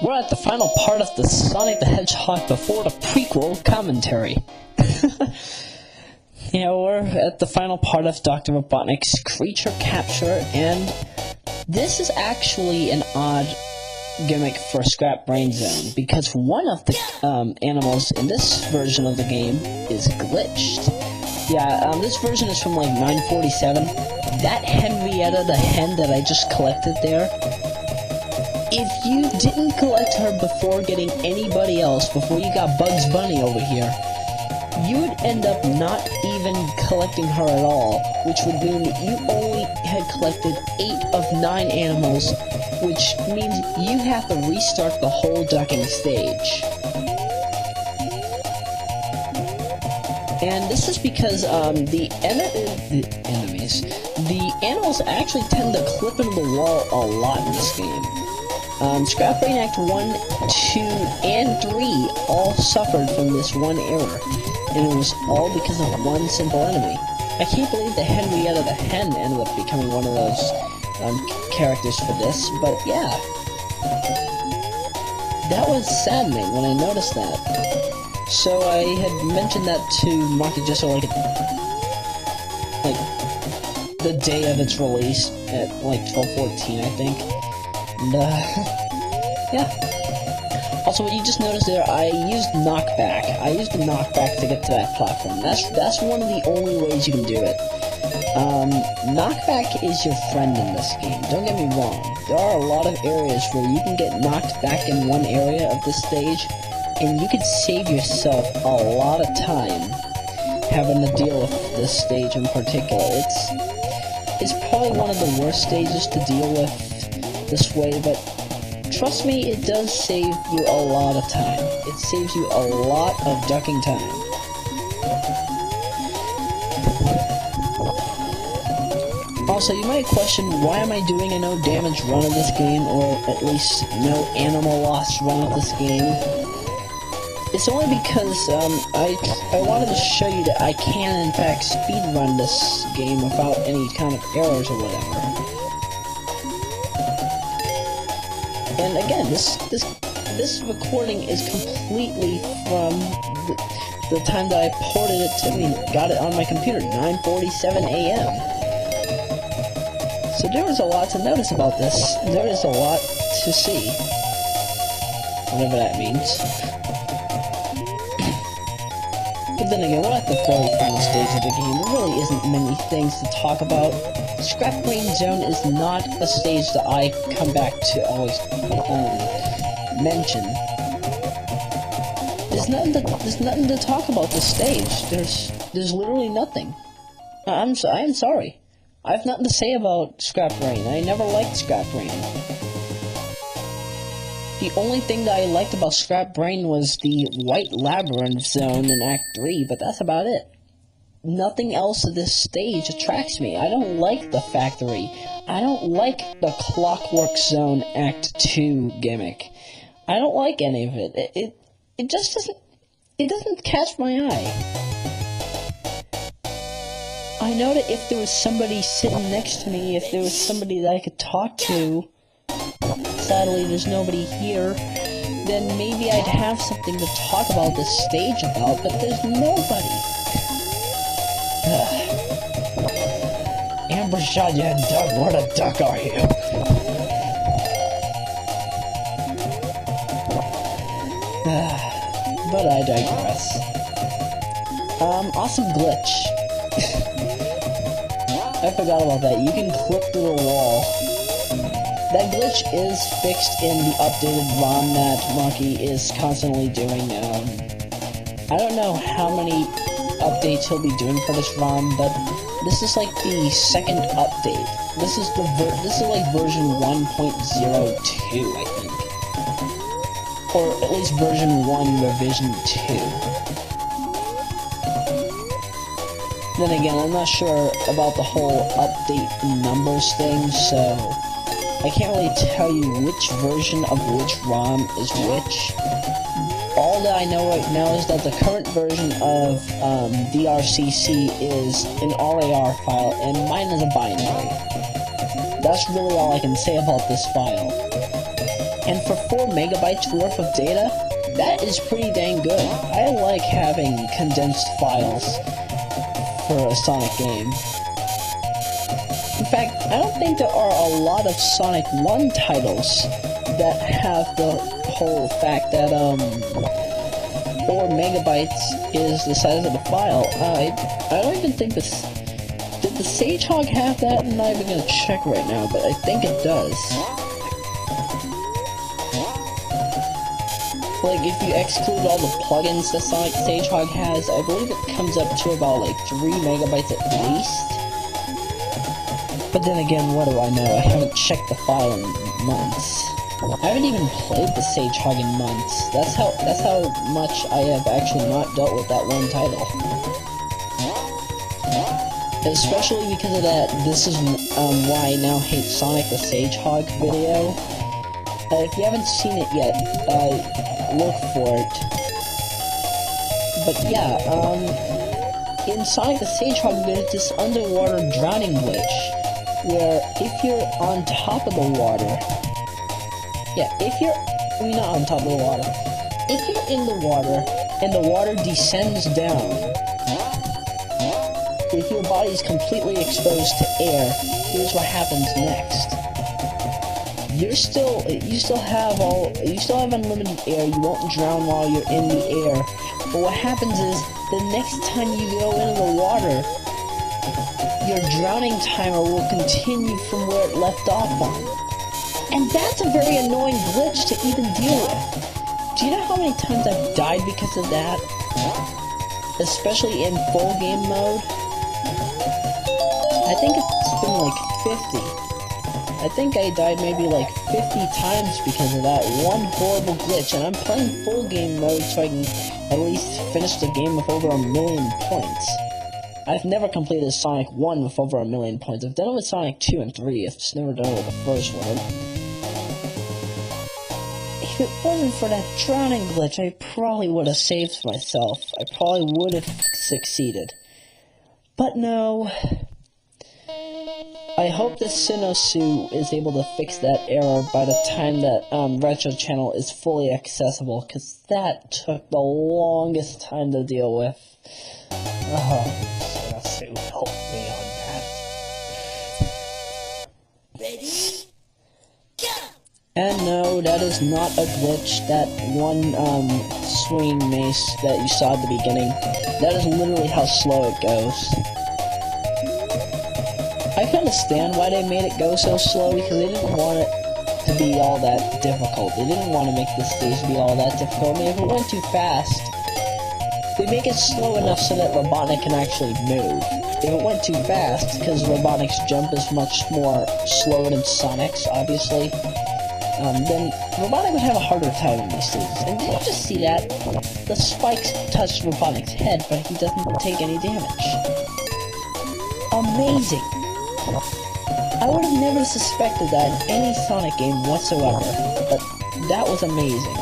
We're at the final part of the Sonic the Hedgehog before the prequel commentary. We're at the final part of Dr. Robotnik's creature capture, and this is actually an odd gimmick for Scrap Brain Zone, because one of the animals in this version of the game is glitched. This version is from like 947. That Henrietta the hen that I just collected there, if you didn't collect her before getting anybody else, before you got Bugs Bunny over here, you would end up not even collecting her at all, which would mean that you only had collected 8 of 9 animals, which means you have to restart the whole ducking stage. And this is because the animals actually tend to clip into the wall a lot in this game. Scrap Brain Act 1, 2, and 3 all suffered from this one error, and it was all because of one simple enemy. I can't believe that Henrietta the hen ended up becoming one of those characters for this, but yeah. That was saddening when I noticed that. So I had mentioned that to Markey Jester like the day of its release at like 12:14, I think. And yeah. Also, what you just noticed there, I used knockback. I used the knockback to get to that platform. That's one of the only ways you can do it. Knockback is your friend in this game. Don't get me wrong. There are a lot of areas where you can get knocked back in one area of this stage, and you could save yourself a lot of time having to deal with this stage in particular. It's probably one of the worst stages to deal with this way, but trust me, it does save you a lot of time. It saves you a lot of ducking time. Also, you might question, why am I doing a no damage run of this game, or at least no animal loss run of this game? It's only because I wanted to show you that I can in fact speedrun this game without any kind of errors or whatever. And again, this recording is completely from the time that I ported it to, got it on my computer, 9:47 a.m. So there was a lot to notice about this. There is a lot to see. Whatever that means. But then again, we're at the very final stage of the game. There really isn't many things to talk about. Scrap Brain Zone is not a stage that I come back to always mention. There's nothing to talk about this stage. There's literally nothing. I am sorry. I have nothing to say about Scrap Brain. I never liked Scrap Brain. The only thing that I liked about Scrap Brain was the white Labyrinth zone in Act 3, but that's about it. Nothing else of this stage attracts me. I don't like the factory. I don't like the Clockwork Zone Act 2 gimmick. I don't like any of it. It just doesn't catch my eye. I know that if there was somebody sitting next to me, if there was somebody that I could talk to, sadly there's nobody here, then maybe I'd have something to talk about this stage about, but there's nobody. Amber shot you and duck, where the duck are you? But I digress. Awesome glitch. I forgot about that. You can clip through a wall. That glitch is fixed in the updated ROM that Markey is constantly doing. I don't know how many updates he'll be doing for this ROM, but this is like the second update. This is like version 1.02, I think. Or at least version 1 revision 2. Then again, I'm not sure about the whole update numbers thing, so I can't really tell you which version of which ROM is which. All that I know right now is that the current version of DRCC is an RAR file, and mine is a binary. That's really all I can say about this file. And for 4 megabytes worth of data, that is pretty dang good. I like having condensed files for a Sonic game. In fact, I don't think there are a lot of Sonic 1 titles that have the whole fact that 4 megabytes is the size of the file. I don't even think this... Did the Sage Hog have that? I'm not even gonna check right now, but I think it does. Like, if you exclude all the plugins that Sonic Sage Hog has, I believe it comes up to about, like, 3 megabytes at least. But then again, what do I know? I haven't checked the file in months. I haven't even played the Sage Hog in months. That's how much I have actually not dealt with that one title. Especially because of that, this is why I now hate Sonic the Sage Hog video. If you haven't seen it yet, look for it. But yeah, in Sonic the Sage Hog, there's this underwater drowning glitch, where if you're on top of the water, not on top of the water, if you're in the water, and the water descends down, if your body is completely exposed to air, here's what happens next. You still have unlimited air, you won't drown while you're in the air, but what happens is, the next time you go into the water, your drowning timer will continue from where it left off on. And that's a very annoying glitch to even deal with. Do you know how many times I've died because of that? Especially in full game mode? I think it's been like 50. I think I died maybe like 50 times because of that one horrible glitch, and I'm playing full game mode so I can at least finish the game with over 1,000,000 points. I've never completed Sonic 1 with over 1,000,000 points. I've done it with Sonic 2 and 3, I've just never done it with the first one. If it wasn't for that drowning glitch, I probably would have saved myself. I probably would have succeeded. But no. I hope that Sinosu is able to fix that error by the time that Retro Channel is fully accessible, because that took the longest time to deal with. Sinosu, help me on that. Ready? Go! And no, that is not a glitch, that one swinging mace that you saw at the beginning. That is literally how slow it goes. I can understand why they made it go so slow, because they didn't want it to be all that difficult. They didn't want to make this stage be all that difficult. I mean, if it went too fast, they make it slow enough so that Robotnik can actually move. If it went too fast, because Robotnik's jump is much more slower than Sonic's, obviously, then Robotnik would have a harder time in these stages. And did you just see that? The spikes touched Robotnik's head, but he doesn't take any damage. Amazing! I would have never suspected that in any Sonic game whatsoever, but that was amazing.